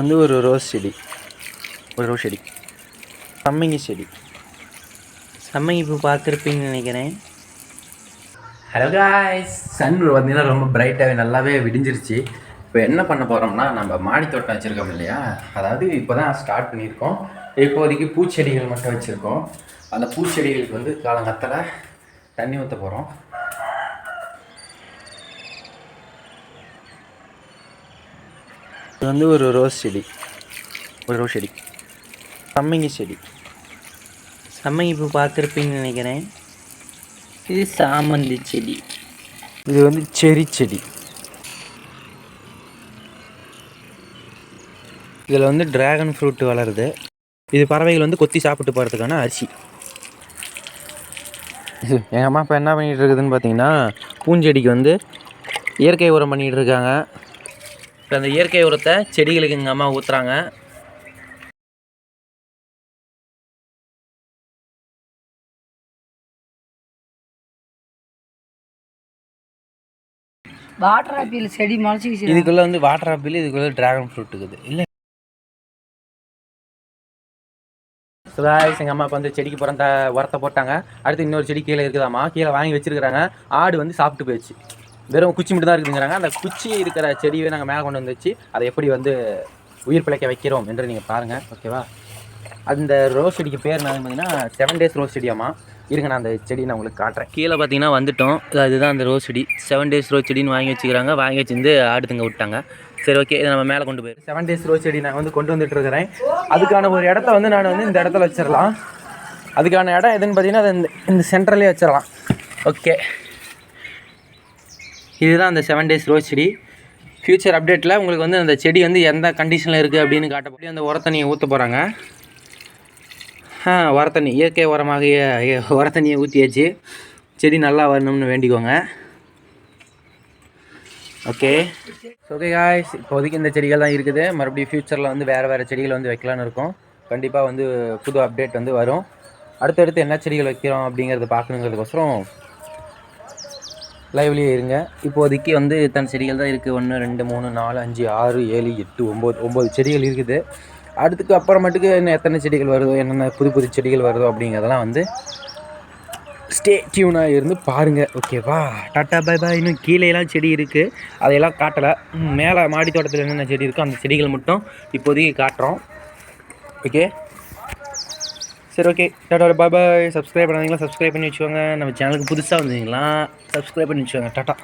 வந்து ஒரு ரோஸ் செடி, சம்மங்கி செடி. சம்மங்கி பூ பார்த்துருப்பீங்கன்னு நினைக்கிறேன். ஹலோ காய்ஸ், சன் பார்த்தீங்கன்னா ரொம்ப பிரைட்டாகவே நல்லாவே விடிஞ்சிருச்சு. இப்போ என்ன பண்ண போகிறோம்னா, நம்ம மாடி தோட்டம் வச்சுருக்கோம் இல்லையா, அதாவது இப்போ தான் ஸ்டார்ட் பண்ணியிருக்கோம். இப்போதைக்கு பூச்செடிகள் மட்டும் வச்சுருக்கோம். அந்த பூச்செடிகளுக்கு வந்து காலங்கத்தில் தண்ணி ஊற்ற போகிறோம். இது வந்து ஒரு ரோஸ் செடி, சம்மங்கி செடி. சம்மங்கி பூ பார்த்துருப்பீங்கன்னு நினைக்கிறேன். இது சாமந்தி செடி. இது வந்து செரி செடி. இதில் வந்து டிராகன் ஃப்ரூட் வளருது. இது பறவைகள் வந்து கொத்தி சாப்பிட்டு போகிறதுக்கான அரிசி. எங்கள் அம்மா இப்போ என்ன பண்ணிகிட்டு இருக்குதுன்னு பார்த்தீங்கன்னா, பூஞ்செடிக்கு வந்து இயற்கை உரம் பண்ணிகிட்டு இருக்காங்க. இப்போ அந்த இயற்கை உரத்தை செடிகளுக்கு எங்கள் அம்மா ஊற்றுறாங்க. வாட்டர் ஆப்பிள் செடி முளைச்சிக்கிச்சு. இதுக்குள்ளே வந்து வாட்டர் ஆப்பிள், இதுக்குள்ளே டிராகன் ஃப்ரூட் இருக்குது. இல்லை எங்கள் அம்மா இப்போ வந்து செடிக்கு பிறந்த உரத்தை போட்டாங்க. அடுத்து இன்னொரு செடி கீழே இருக்குதாம்மா, கீழே வாங்கி வச்சுருக்கிறாங்க. ஆடு வந்து சாப்பிட்டு போயிடுச்சு. வெறும் குச்சி மட்டும் தான் இருக்குதுங்கிறாங்க. அந்த குச்சி இருக்கிற செடியை நாங்கள் மேலே கொண்டு வந்து வச்சு அதை எப்படி வந்து உயிர் பிழைக்க வைக்கிறோம் என்று நீங்கள் பாருங்கள், ஓகேவா? அந்த ரோஸ் செடிக்கு பேர் என்ன பார்த்தீங்கன்னா 7 days ரோஸ் செடியாம்மா. இருங்க, நான் அந்த செடியை நான் உங்களுக்கு காட்டுறேன். கீழே பார்த்தீங்கன்னா வந்துட்டோம். இதுதான் அந்த ரோஸ் செடி. 7 days ரோஸ் செடின்னு வாங்கி வச்சுக்கிறாங்க. வாங்கி வச்சுருந்து ஆடுத்துங்க விட்டாங்க. சரி, ஓகே, இதை நம்ம மேலே கொண்டு போய் 7 days ரோஸ் செடி நான் வந்து கொண்டு வந்துட்டு இருக்கிறேன். அதுக்கான ஒரு இடத்த வந்து நான் வந்து இந்த இடத்துல வச்சிடலாம். அதுக்கான இடம் எதுன்னு பார்த்தீங்கன்னா அது இந்த சென்டர்லேயே வச்சிடலாம். ஓகே, இதுதான் அந்த 7 days ரோஸ் செடி. ஃப்யூச்சர் அப்டேட்டில் உங்களுக்கு வந்து அந்த செடி வந்து எந்த கண்டிஷனில் இருக்குது அப்படின்னு காட்டப்படி அந்த உரத்தண்ணியை ஊற்ற போகிறாங்க. உரத்தண்ணி, இயற்கை உரமாகிய உரத்தண்ணியை ஊற்றியாச்சு. செடி நல்லா வரணும்னு வேண்டிக்கோங்க. ஓகே காய்ஸ், இப்போதைக்கு இந்த செடிகள் தான் இருக்குது. மறுபடியும் ஃப்யூச்சரில் வந்து வேறு செடிகள் வந்து வைக்கலான்னு இருக்கோம். கண்டிப்பாக வந்து புது அப்டேட் வந்து வரும். அடுத்தடுத்து என்ன செடிகள் வைக்கிறோம் அப்படிங்கிறத பார்க்கணுங்கிறதுக்கோசரம் லைவ்லேயே இருங்க. இப்போதைக்கு வந்து இத்தனை செடிகள் தான் இருக்குது. 1 2 3 4 5 6 7 8 9 செடிகள் இருக்குது. அடுத்துக்கு அப்புறமேட்டுக்கு இன்னும் எத்தனை செடிகள் வருதோ, என்னென்ன புது செடிகள் வருதோ அப்படிங்கிறதெல்லாம் வந்து ஸ்டே டியூனாக இருந்து பாருங்கள், ஓகேவா? Tata bye bye. இன்னும் கீழேலாம் செடி இருக்குது, அதையெல்லாம் காட்டலை. மேலே மாடி தோட்டத்தில் என்னென்ன செடி இருக்கோ அந்த செடிகள் மட்டும் இப்போதைக்கு காட்டுறோம். ஓகே, சரி, ஓகே, டாட்டா பாய் பாய். சப்ஸ்கிரைப் பண்ணாதீங்களா? சப்ஸ்கிரைப் பண்ணி வச்சுக்கோங்க. நம்ம சேனலுக்கு புதுசாக வந்தீங்களா? சப்ஸ்கிரைப் பண்ணி வச்சுக்கோங்க. டாட்டா.